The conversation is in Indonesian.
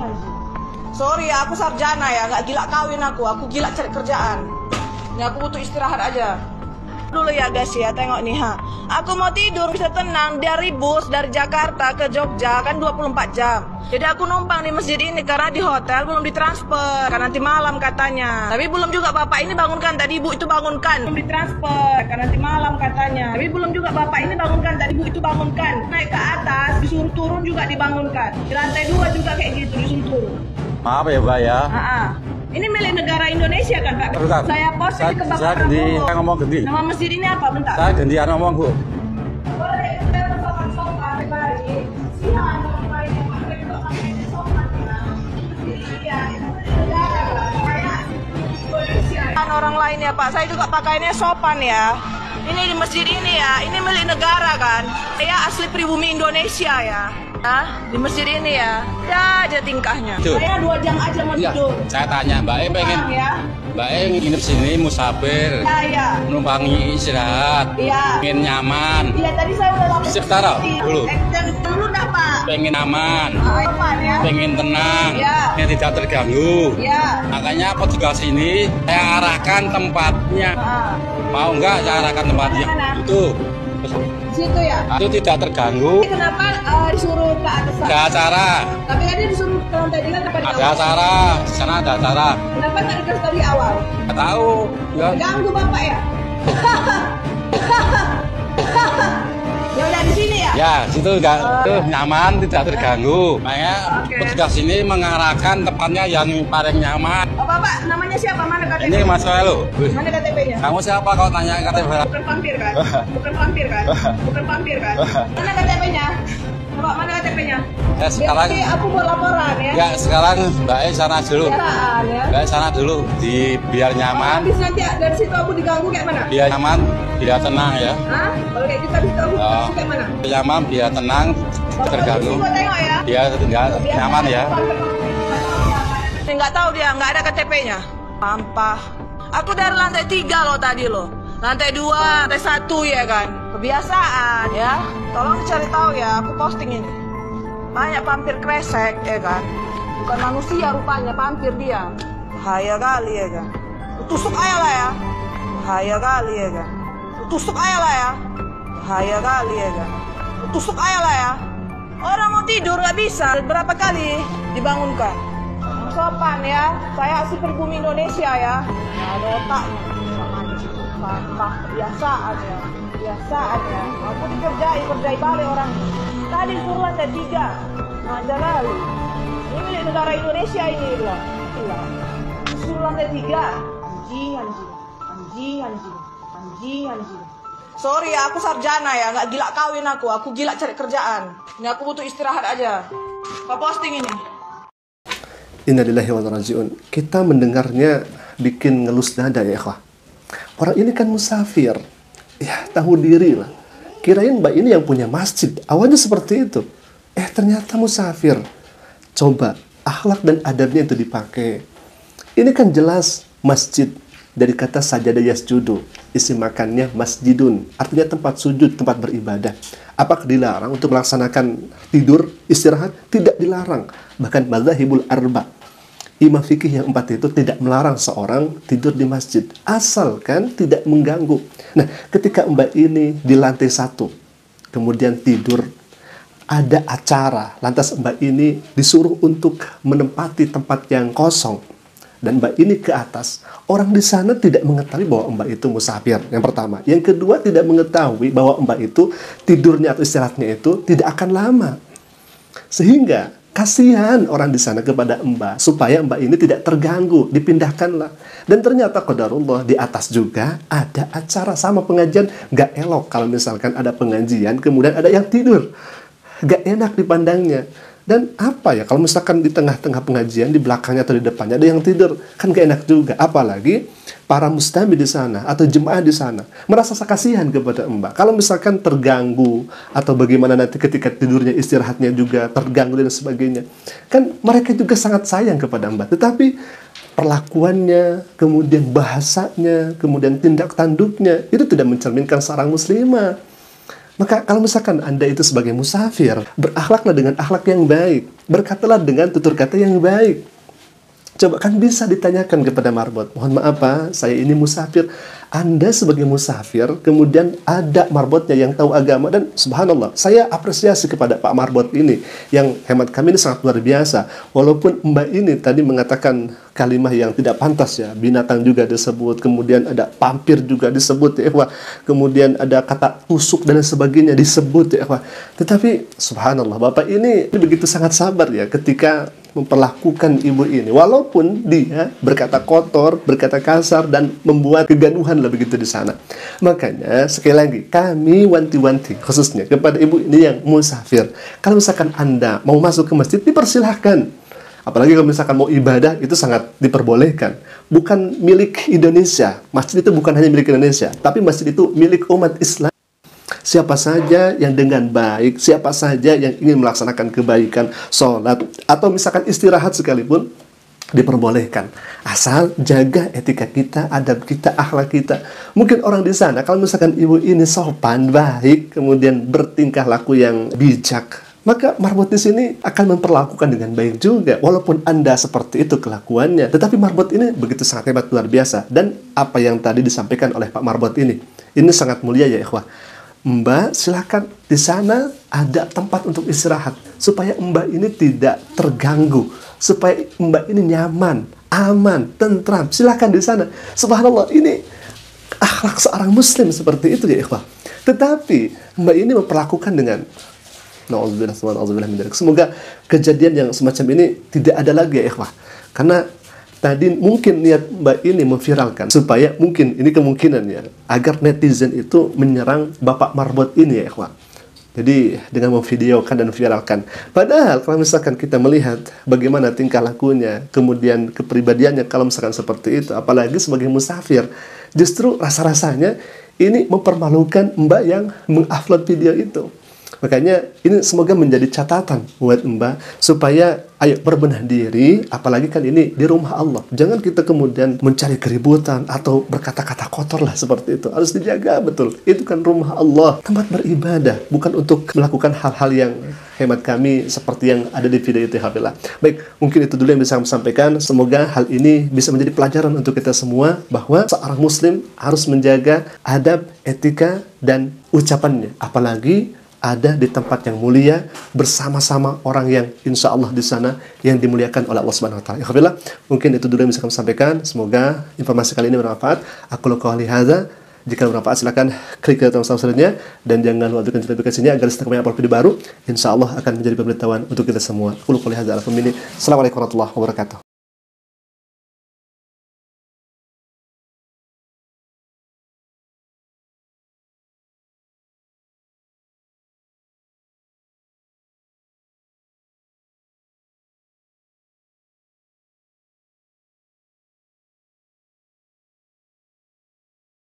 anjing. Sorry ya, aku sarjana ya, nggak gila kawin aku gila cari kerjaan. Ini aku butuh istirahat aja. Dulu ya guys ya, tengok nih ha. Aku mau tidur bisa tenang dari bus dari Jakarta ke Jogja kan 24 jam. Jadi aku numpang di masjid ini karena di hotel belum ditransfer. Karena nanti malam katanya. Tapi belum juga bapak ini bangunkan, tadi ibu itu bangunkan. Belum ditransfer karena nanti malam katanya. Tapi belum juga bapak ini bangunkan, tadi ibu itu bangunkan. Naik ke atas disuruh turun juga dibangunkan. Di lantai 2 juga kayak gitu disuruh turun. Maaf ya Mbak ya. Ini milik negara Indonesia kan Pak? Bentar. Saya posting ke Bapak Saya ganti, saya ngomong ganti. Nama masjid ini apa? Bentar. Saya gantian ngomong Bu. Boleh, kita bersopan-sopan pribadi. Silakan orang lain yang pakai sopan ya. Iya, itu negara. Saya Indonesia. Orang lain ya Pak, saya juga pakainya sopan ya. Ini di masjid ini ya, ini milik negara kan. Saya asli pribumi Indonesia ya. Di masjid ini ya, ada aja tingkahnya. Tuh. Saya 2 jam aja mau Ya, tidur. saya tanya Mbak pengen ya. Mbak nginep sini musafir. Ya. Menumpangi istirahat. Iya. Pengen nyaman. Iya, tadi saya udah lapor. Sebentar dulu. Dulu dah Pak. Pengen aman. Ya. Pengen tenang. Iya. Yang tidak terganggu. Iya. Makanya petugas ini saya arahkan tempatnya. Mau nggak saya arahkan tempatnya? Mana? Itu. Situ ya. Itu tidak terganggu. Kenapa disuruh ke atas? Ada acara. Tapi kan dia disuruh ke lantai 3 kenapa di Ada awal? acara. Di sana ada acara. Kenapa nggak dikasih tadi awal? Nggak tahu. Ya. Ganggu bapak ya? Ya udah di sini ya? Ya, situ enggak nyaman, tidak terganggu. Makanya Oke. petugas ini mengarahkan tempatnya yang paling nyaman. Oh bapak, namanya siapa? Mana KTP? Ini Mas Welu. Mana KTP-nya? Kamu siapa kalau tanya KTP? Bukan vampir kan? Bukan vampir kan? Bukan vampir kan? Mana KTP-nya? Bapak, mana KTP-nya? Ya sekarang, Oke, aku buat laporan ya. ya sekarang Mbak sana dulu. Kendaraan ya. Mbak sana dulu, biar nyaman, Habis nanti dari situ aku diganggu kayak mana? biar nyaman, biar tenang ya. Hah? Kalau kayak gitu habis itu aku diganggu kayak mana? Biar nyaman, biar tenang, terganggu. Gua tengok ya. Biar enggak nyaman ya. Nggak tahu dia, nggak ada KTP-nya. Sampah. Aku dari lantai 3 loh tadi loh. Lantai 2, lantai 1 ya kan. Kebiasaan ya. Tolong cari tahu ya, aku posting ini. Banyak vampir kresek ya kan. Bukan manusia rupanya, vampir dia. Bahaya kali ya kan. Tusuk aja lah ya. Bahaya kali ya kan. Tusuk aja lah ya. Bahaya kali ya kan. Tusuk aja lah ya. Orang mau tidur nggak bisa. Berapa kali dibangunkan? Sopan ya. Saya asli pribumi Indonesia ya. Nggak ada otaknya. Sama aja sih. Sampah. Kebiasaan ya. Kebiasaan ya. Aku kerjai balik orang. Tadi suruh lantai 3. Ada lalu. Ini milik negara Indonesia ini bilang. Iya. Suruh lantai 3. Anjing. Sorry ya, aku sarjana ya, nggak gila kawin aku gila cari kerjaan. Ini aku butuh istirahat aja. Apa posting ini? Innalillahi wa inna ilaihi raji'un. Kita mendengarnya bikin ngelus dada ya ikhwah. Orang ini kan musafir. Ya, tahu diri lah. Kirain mbak ini yang punya masjid. Awalnya seperti itu. Ternyata musafir. Coba, akhlak dan adabnya itu dipakai. Ini kan jelas masjid. Dari kata sajadah yasjudu. Isi makannya masjidun. Artinya tempat sujud, tempat beribadah. Apakah dilarang untuk melaksanakan tidur, istirahat? Tidak dilarang. Bahkan madzhabul arba. Imam fikih yang 4 itu tidak melarang seorang tidur di masjid. Asalkan tidak mengganggu. Nah, ketika mbak ini di lantai 1, kemudian tidur, ada acara. Lantas mbak ini disuruh untuk menempati tempat yang kosong. Dan mbak ini ke atas. Orang di sana tidak mengetahui bahwa mbak itu musafir. Yang pertama. Yang kedua, tidak mengetahui bahwa mbak itu tidurnya atau istirahatnya itu tidak akan lama. Sehingga kasihan orang di sana kepada mbak, supaya mbak ini tidak terganggu, dipindahkanlah. Dan ternyata qadarullah di atas juga ada acara sama pengajian. Gak elok kalau misalkan ada pengajian, kemudian ada yang tidur. Gak enak dipandangnya. Dan apa ya, kalau misalkan di tengah-tengah pengajian, di belakangnya atau di depannya ada yang tidur, kan gak enak juga. Apalagi para mustami di sana atau jemaah di sana merasa kasihan kepada mbak. Kalau misalkan terganggu atau bagaimana nanti ketika tidurnya, istirahatnya juga terganggu dan sebagainya, kan mereka juga sangat sayang kepada mbak. Tetapi perlakuannya, kemudian bahasanya, kemudian tindak tanduknya itu tidak mencerminkan seorang muslimah. Maka kalau misalkan Anda itu sebagai musafir, berakhlaklah dengan akhlak yang baik, berkatalah dengan tutur kata yang baik. Coba kan bisa ditanyakan kepada marbot, mohon maaf Pak, saya ini musafir. Anda sebagai musafir, kemudian ada marbotnya yang tahu agama, dan subhanallah, saya apresiasi kepada Pak Marbot ini, yang hemat kami ini sangat luar biasa. Walaupun Mbak ini tadi mengatakan kalimah yang tidak pantas ya, binatang juga disebut, kemudian ada pampir juga disebut ya, kemudian ada kata tusuk dan sebagainya disebut ya, tetapi subhanallah, Bapak ini begitu sangat sabar ya ketika memperlakukan ibu ini, walaupun dia berkata kotor, berkata kasar, dan membuat kegaduhan lah begitu di sana. Makanya sekali lagi kami wanti-wanti khususnya kepada ibu ini yang musafir, kalau misalkan Anda mau masuk ke masjid, dipersilahkan. Apalagi kalau misalkan mau ibadah, itu sangat diperbolehkan. Bukan milik Indonesia, masjid itu bukan hanya milik Indonesia, tapi masjid itu milik umat Islam. Siapa saja yang dengan baik, siapa saja yang ingin melaksanakan kebaikan, sholat, atau misalkan istirahat sekalipun, diperbolehkan. Asal jaga etika kita, adab kita, akhlak kita. Mungkin orang di sana, kalau misalkan ibu ini sopan, baik, kemudian bertingkah laku yang bijak, maka marbot di sini akan memperlakukan dengan baik juga, walaupun Anda seperti itu kelakuannya. Tetapi marbot ini begitu sangat hebat, luar biasa. Dan apa yang tadi disampaikan oleh Pak Marbot ini sangat mulia ya ikhwah. Mbak, silakan di sana ada tempat untuk istirahat supaya Mbak ini tidak terganggu, supaya Mbak ini nyaman, aman, tentram. Silakan di sana. Subhanallah, ini akhlak seorang muslim seperti itu ya ikhwah. Tetapi Mbak ini memperlakukan dengan semoga kejadian yang semacam ini tidak ada lagi ya ikhwah. Karena tadi mungkin niat Mbak ini memviralkan supaya mungkin ini kemungkinannya agar netizen itu menyerang Bapak Marbot ini ya ikhwah. Jadi dengan memvideokan dan viralkan. Padahal kalau misalkan kita melihat bagaimana tingkah lakunya, kemudian kepribadiannya kalau misalkan seperti itu, apalagi sebagai musafir, justru rasa-rasanya ini mempermalukan Mbak yang mengupload video itu. Makanya ini semoga menjadi catatan buat Mbak supaya ayo berbenah diri, apalagi kan ini di rumah Allah. Jangan kita kemudian mencari keributan atau berkata-kata kotor lah seperti itu. Harus dijaga betul. Itu kan rumah Allah, tempat beribadah, bukan untuk melakukan hal-hal yang hemat kami seperti yang ada di video itu. Baik, mungkin itu dulu yang bisa kami sampaikan. Semoga hal ini bisa menjadi pelajaran untuk kita semua bahwa seorang muslim harus menjaga adab, etika, dan ucapannya. Apalagi ada di tempat yang mulia bersama-sama orang yang insya Allah di sana yang dimuliakan oleh Allah Subhanahu Wa Taala. Mungkin itu dulu yang bisa kami sampaikan. Semoga informasi kali ini bermanfaat. Aku qouli hadza. Jika bermanfaat silakan klik tombol subscribe-nya dan jangan lupa tekan notifikasinya agar setiap kami upload video baru, insya Allah akan menjadi pemberitahuan untuk kita semua. Aku qouli hadza. Assalamualaikum warahmatullahi wabarakatuh.